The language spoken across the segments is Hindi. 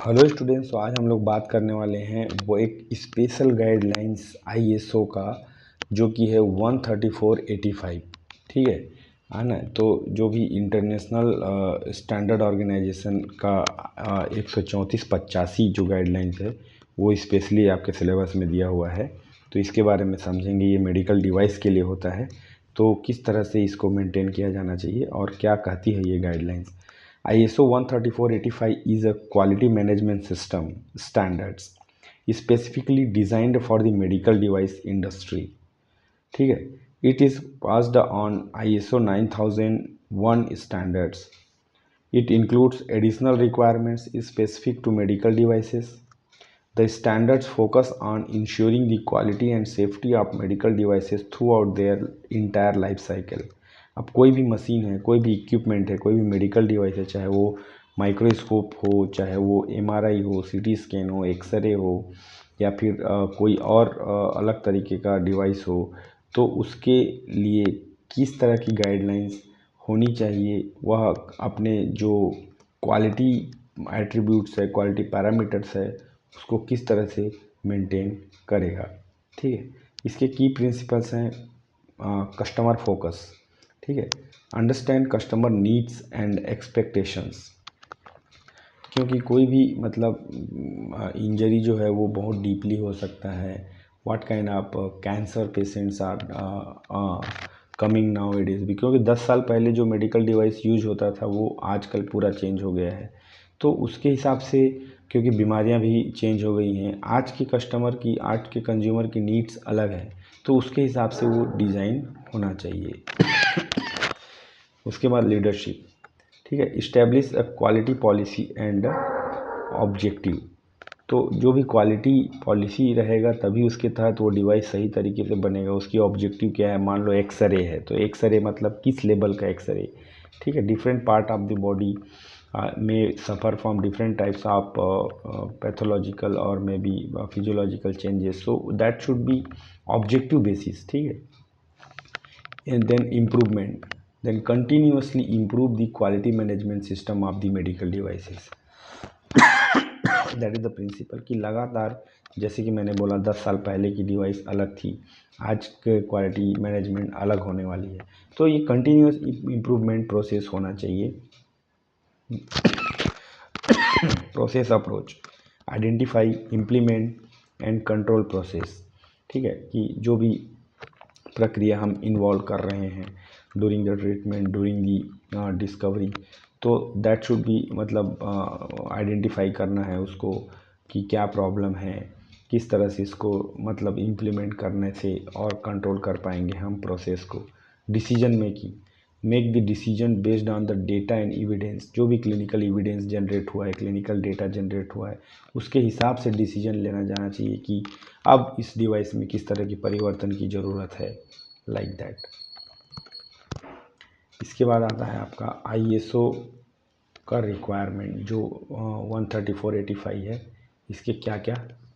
हेलो स्टूडेंट्स, तो आज हम लोग बात करने वाले हैं वो एक स्पेशल गाइडलाइंस आईएसओ का, जो कि है 13485। ठीक है ना। तो जो भी इंटरनेशनल स्टैंडर्ड ऑर्गेनाइजेशन का 13485 जो गाइडलाइंस है वो स्पेशली आपके सिलेबस में दिया हुआ है। तो इसके बारे में समझेंगे। ये मेडिकल डिवाइस के लिए होता है, तो किस तरह से इसको मेंटेन किया जाना चाहिए और क्या कहती है ये guidelines. ISO 13485 is a quality management system standards specifically designed for the medical device industry. ठीक है। It is passed on ISO 9001 standards. It includes additional requirements specific to medical devices. The standards focus on ensuring the quality and safety of medical devices throughout their entire life cycle. अब कोई भी मशीन है, कोई भी इक्विपमेंट है, कोई भी मेडिकल डिवाइस है, चाहे वो माइक्रोस्कोप हो, चाहे वो एमआरआई हो, सीटी स्कैन हो, एक्सरे हो, या फिर कोई और अलग तरीके का डिवाइस हो, तो उसके लिए किस तरह की गाइडलाइंस होनी चाहिए, वह अपने जो क्वालिटी एट्रीब्यूट्स है, क्वालिटी पैरामीटर्स है, उसको किस तरह से मेंटेन करेगा। ठीक है। इसके की प्रिंसिपल्स हैं कस्टमर फोकस। ठीक है। Understand customer needs and expectations, क्योंकि कोई भी मतलब इंजरी जो है वो बहुत डीपली हो सकता है। What kind of cancer patients are coming now it is भी, क्योंकि 10 साल पहले जो मेडिकल डिवाइस यूज होता था वो आजकल पूरा चेंज हो गया है। तो उसके हिसाब से, क्योंकि बीमारियां भी चेंज हो गई हैं, आज के कस्टमर की, आज के कंज्यूमर की नीड्स अलग है, तो उसके हिसाब से वो डिज़ाइन होना चाहिए। उसके बाद लीडरशिप। ठीक है। Establish a quality policy and objective. तो जो भी क्वालिटी पॉलिसी रहेगा तभी उसके तहत वो डिवाइस सही तरीके से बनेगा। उसकी ऑब्जेक्टिव क्या है, मान लो एक्सरे है, तो एक्सरे मतलब किस लेवल का एक्सरे। ठीक है। Different part of the body में suffer from different types of pathological और मे be physiological changes, so that should be objective basis. ठीक है। and then improvement, then continuously improve the quality management system of the medical devices. That is the principle कि लगातार, जैसे कि मैंने बोला 10 साल पहले की डिवाइस अलग थी, आज के क्वालिटी मैनेजमेंट अलग होने वाली है, तो ये कंटिन्यूस इम्प्रूवमेंट प्रोसेस होना चाहिए। Process approach, identify, implement and control process. ठीक है, कि जो भी प्रक्रिया हम इन्वॉल्व कर रहे हैं during the treatment, during the discovery, तो दैट शुड बी, मतलब आइडेंटिफाई करना है उसको कि क्या प्रॉब्लम है, किस तरह से इसको मतलब इम्प्लीमेंट करने से और कंट्रोल कर पाएंगे हम प्रोसेस को। Decision making, make the decision based on the data and evidence. जो भी क्लिनिकल एविडेंस जनरेट हुआ है, क्लिनिकल डेटा जनरेट हुआ है, उसके हिसाब से डिसीजन लेना जाना चाहिए कि अब इस डिवाइस में किस तरह की परिवर्तन की ज़रूरत है, लाइक दैट। इसके बाद आता है आपका आईएसओ का रिक्वायरमेंट, जो 13485 है। इसके क्या क्या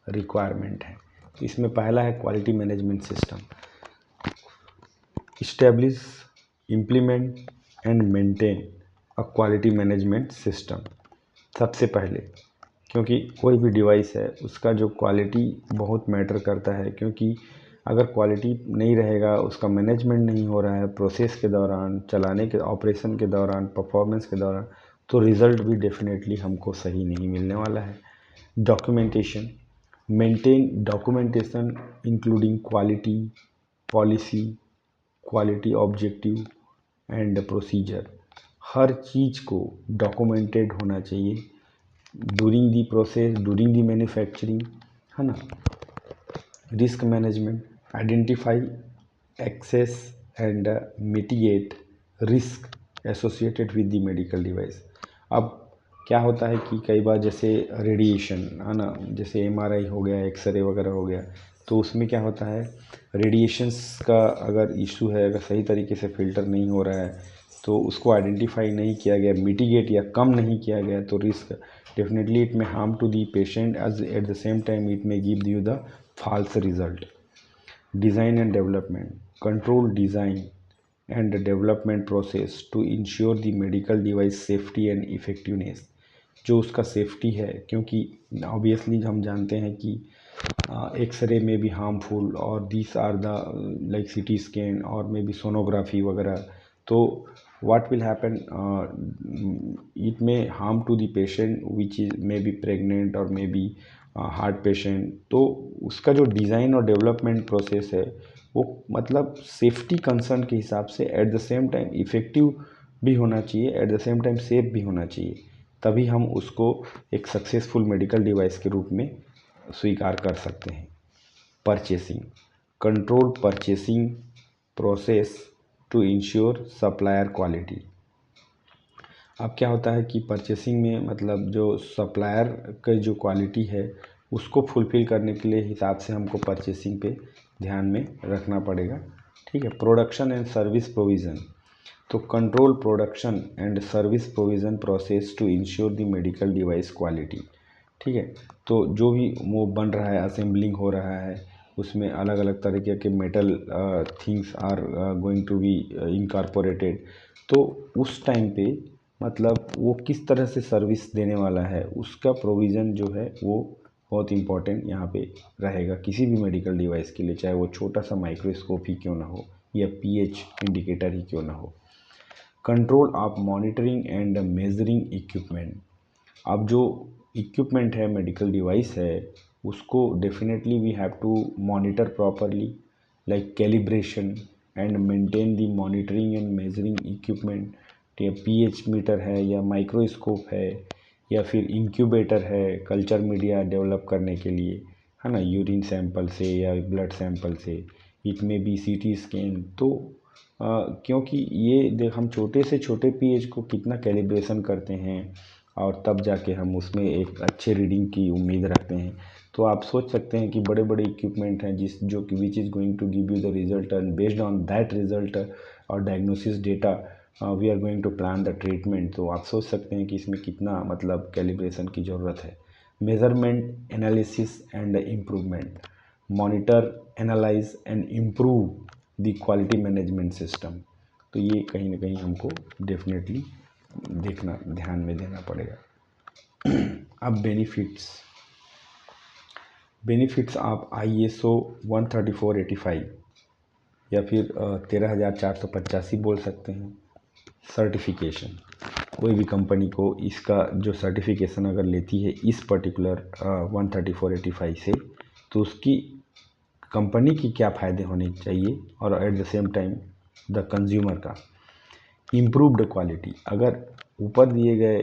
रिक्वायरमेंट हैं। इसमें पहला है quality management system. Establish, implement and maintain a quality management system. सबसे पहले, क्योंकि कोई भी डिवाइस है उसका जो क्वालिटी बहुत मैटर करता है, क्योंकि अगर क्वालिटी नहीं रहेगा, उसका मैनेजमेंट नहीं हो रहा है प्रोसेस के दौरान, चलाने के ऑपरेशन के दौरान, परफॉर्मेंस के दौरान, तो रिज़ल्ट भी डेफिनेटली हमको सही नहीं मिलने वाला है। Documentation, maintain documentation including quality policy, quality objective and procedure. हर चीज़ को डॉक्यूमेंटेड होना चाहिए during the process, during the manufacturing, है ना। Risk management, identify, assess and mitigate risk associated with the medical device. अब क्या होता है कि कई बार जैसे रेडिएशन, है ना, जैसे एमआरआई हो गया, एक्सरे वगैरह हो गया, तो उसमें क्या होता है, रेडिएशंस का अगर इशू है, अगर सही तरीके से फ़िल्टर नहीं हो रहा है, तो उसको आइडेंटिफाई नहीं किया गया, मिटिगेट या कम नहीं किया गया, तो risk definitely it may harm to the patient, as at the same time it may give you the false result. Design and development, control design and development process to ensure the medical device safety and effectiveness. जो उसका सेफ्टी है, क्योंकि ऑब्वियसली हम जानते हैं कि एक्सरे में भी हार्मफुल और these are the like CT scan और मे बी सोनोग्राफी वगैरह। तो what will happen, it may harm to the patient which is may be pregnant or may be heart patient. तो उसका जो डिज़ाइन और डेवलपमेंट प्रोसेस है वो मतलब सेफ्टी कंसर्न के हिसाब से eight the same time effective भी होना चाहिए, eight the same time safe भी होना चाहिए, तभी हम उसको एक सक्सेसफुल मेडिकल डिवाइस के रूप में स्वीकार कर सकते हैं। Purchasing, control purchasing process to ensure supplier quality. अब क्या होता है कि परचेसिंग में मतलब जो सप्लायर का जो क्वालिटी है उसको फुलफ़िल करने के लिए हिसाब से हमको परचेसिंग पे ध्यान में रखना पड़ेगा। ठीक है। प्रोडक्शन एंड सर्विस प्रोविज़न, तो control production and service provision process to ensure the medical device quality. ठीक है। तो जो भी वो बन रहा है, असेंबलिंग हो रहा है, उसमें अलग अलग तरीके के metal things are going to be incorporated. तो उस टाइम पे मतलब वो किस तरह से सर्विस देने वाला है उसका प्रोविज़न जो है वो बहुत इम्पॉर्टेंट यहाँ पे रहेगा किसी भी मेडिकल डिवाइस के लिए, चाहे वो छोटा सा माइक्रोस्कोप ही क्यों ना हो या पीएच इंडिकेटर ही क्यों ना हो। Control of monitoring and measuring equipment, अब जो इक्विपमेंट है, मेडिकल डिवाइस है, उसको definitely we have to monitor properly, like calibration and maintain the monitoring and measuring equipment. या पीएच मीटर है या माइक्रोस्कोप है या फिर इंक्यूबेटर है कल्चर मीडिया डेवलप करने के लिए, है ना, यूरिन सैंपल से या ब्लड सैंपल से, इट में बी सीटी स्कैन। तो क्योंकि ये देख हम छोटे से छोटे पीएच को कितना कैलिब्रेशन करते हैं और तब जाके हम उसमें एक अच्छे रीडिंग की उम्मीद रखते हैं। तो आप सोच सकते हैं कि बड़े बड़े इक्विपमेंट हैं जो कि which is going to give you the result and based on that result और diagnosis data we are going to plan the treatment. तो आप सोच सकते हैं कि इसमें कितना मतलब कैलिब्रेशन की ज़रूरत है। Measurement, analysis and improvement, monitor, analyse and improve the quality management system. तो ये कहीं ना कहीं हमको डेफिनेटली देखना, ध्यान में देना पड़ेगा। अब बेनिफिट्स आप ISO 13485 या फिर 13485 बोल सकते हैं। सर्टिफिकेशन, कोई भी कंपनी को इसका जो सर्टिफिकेशन अगर लेती है इस पर्टिकुलर 13485 से, तो उसकी कंपनी की क्या फ़ायदे होने चाहिए और eight the same time the consumer का। इम्प्रूव्ड क्वालिटी, अगर ऊपर दिए गए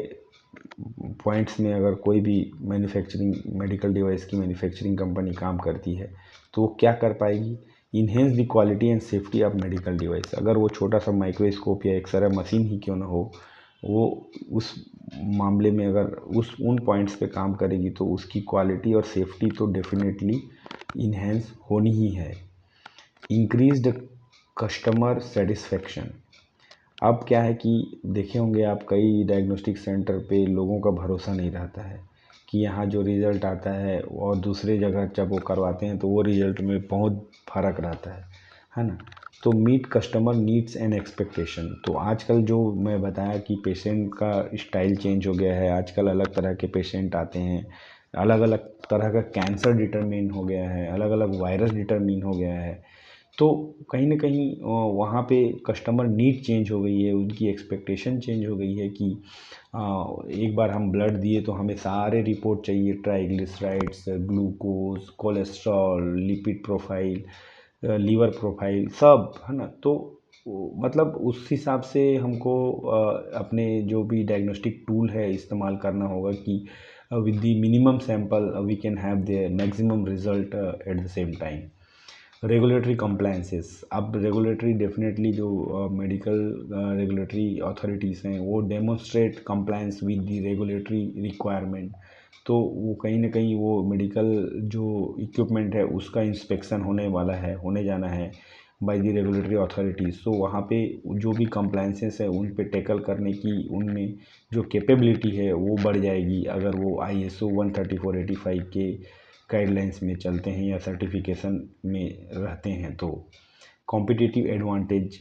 पॉइंट्स में अगर कोई भी मैन्युफैक्चरिंग मेडिकल डिवाइस की मैन्युफैक्चरिंग कंपनी काम करती है तो वो क्या कर पाएगी, enhance the quality and safety of medical device. अगर वो छोटा सा माइक्रोस्कोप या एक्सरे मशीन ही क्यों ना हो, वो उस मामले में अगर उन पॉइंट्स पे काम करेगी तो उसकी क्वालिटी और सेफ्टी तो डेफिनेटली इन्हेंस होनी ही है। इंक्रीज्ड कस्टमर सेटिस्फेक्शन, अब क्या है कि देखे होंगे आप कई डायग्नोस्टिक सेंटर पे लोगों का भरोसा नहीं रहता है कि यहाँ जो रिज़ल्ट आता है और दूसरे जगह जब वो करवाते हैं तो वो रिज़ल्ट में बहुत फ़र्क रहता है ना। तो meet customer needs and expectation, तो आजकल जो मैं बताया कि पेशेंट का स्टाइल चेंज हो गया है, आजकल अलग तरह के पेशेंट आते हैं, अलग अलग तरह का कैंसर डिटरमिन हो गया है, अलग अलग वायरस डिटरमिन हो गया है। तो कहीं ना कहीं वहाँ पे कस्टमर नीड चेंज हो गई है, उनकी एक्सपेक्टेशन चेंज हो गई है कि एक बार हम ब्लड दिए तो हमें सारे रिपोर्ट चाहिए, triglycerides, glucose, cholesterol, lipid profile, liver profile, सब, है ना। तो मतलब उस हिसाब से हमको अपने जो भी डायग्नोस्टिक टूल है इस्तेमाल करना होगा कि with the minimum sample we can have the maximum result at the same time. Regulatory compliances, अब रेगुलेटरी डेफिनेटली जो मेडिकल रेगुलेटरी अथॉरिटीज़ हैं वो demonstrate compliance with the regulatory requirement. तो वो कहीं ना कहीं वो मेडिकल जो इक्विपमेंट है उसका इंस्पेक्शन होने जाना है बाय द रेगुलेटरी अथॉरिटीज़। तो वहाँ पे जो भी कंप्लायंसेस है उन पे टैकल करने की उनमें जो कैपेबिलिटी है वो बढ़ जाएगी अगर वो ISO 13485 के गाइडलाइंस में चलते हैं या सर्टिफिकेशन में रहते हैं। तो competitive advantage,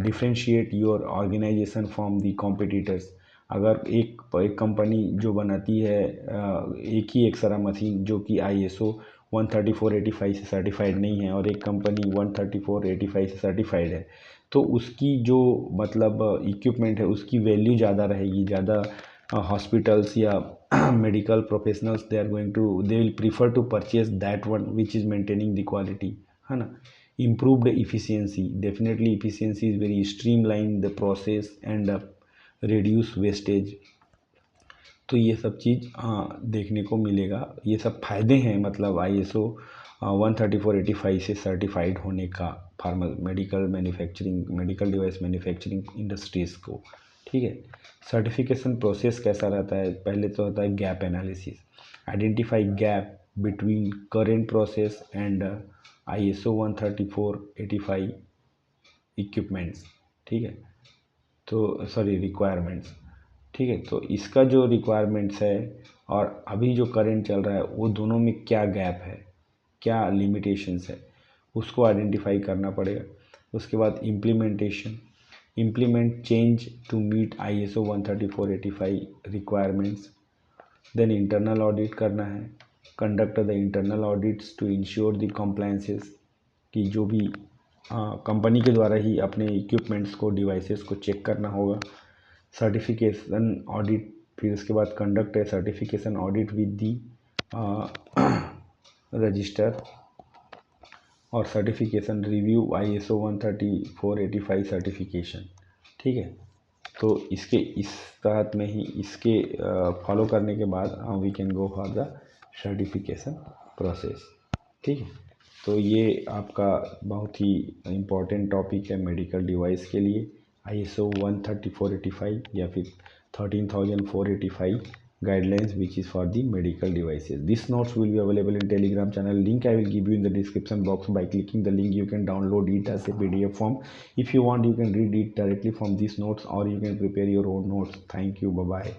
differentiate your organisation from the competitors, अगर एक कंपनी जो बनाती है एक ही एक्सरा मशीन जो कि ISO 13485 से सर्टिफाइड नहीं है और एक कंपनी 13485 से सर्टिफाइड है, तो उसकी जो मतलब इक्विपमेंट है उसकी वैल्यू ज़्यादा रहेगी। ज़्यादा हॉस्पिटल्स या medical professionals they will prefer to purchase that one which is maintaining the quality, है ना। Improved efficiency, definitely efficiency is very streamline the process and reduce wastage. तो ये सब चीज़ देखने को मिलेगा। ये सब फायदे हैं मतलब ISO 13485 से सर्टिफाइड होने का मेडिकल डिवाइस मैन्युफैक्चरिंग इंडस्ट्रीज़ को। ठीक है। सर्टिफिकेशन प्रोसेस कैसा रहता है? पहले तो होता है gap analysis, identify gap between current process and ISO 13485 equipments. ठीक है, तो सॉरी रिक्वायरमेंट्स। ठीक है, तो इसका जो रिक्वायरमेंट्स है और अभी जो करंट चल रहा है वो दोनों में क्या गैप है, क्या लिमिटेशंस है, उसको आइडेंटिफाई करना पड़ेगा। उसके बाद implement change to meet ISO 13485 requirements. Then internal audit करना है, conduct the internal audits to ensure the compliances, कि जो भी कंपनी के द्वारा ही अपने इक्विपमेंट्स को डिवाइसेस को चेक करना होगा। सर्टिफिकेशन ऑडिट, फिर उसके बाद कंडक्ट है certification audit with the register और सर्टिफिकेशन रिव्यू ISO 13485 सर्टिफिकेशन। ठीक है, तो इसके इस तहत में ही इसके फॉलो करने के बाद we can go for the certification process. ठीक है, तो ये आपका बहुत ही इम्पोर्टेंट टॉपिक है मेडिकल डिवाइस के लिए, ISO 13485 या फिर 13485 guidelines which is for the medical devices. These notes will be available in Telegram channel. Link I will give you in the description box. By clicking the link you can download it as a PDF form. If you want you can read it directly from these notes or you can prepare your own notes. Thank you. Bye bye.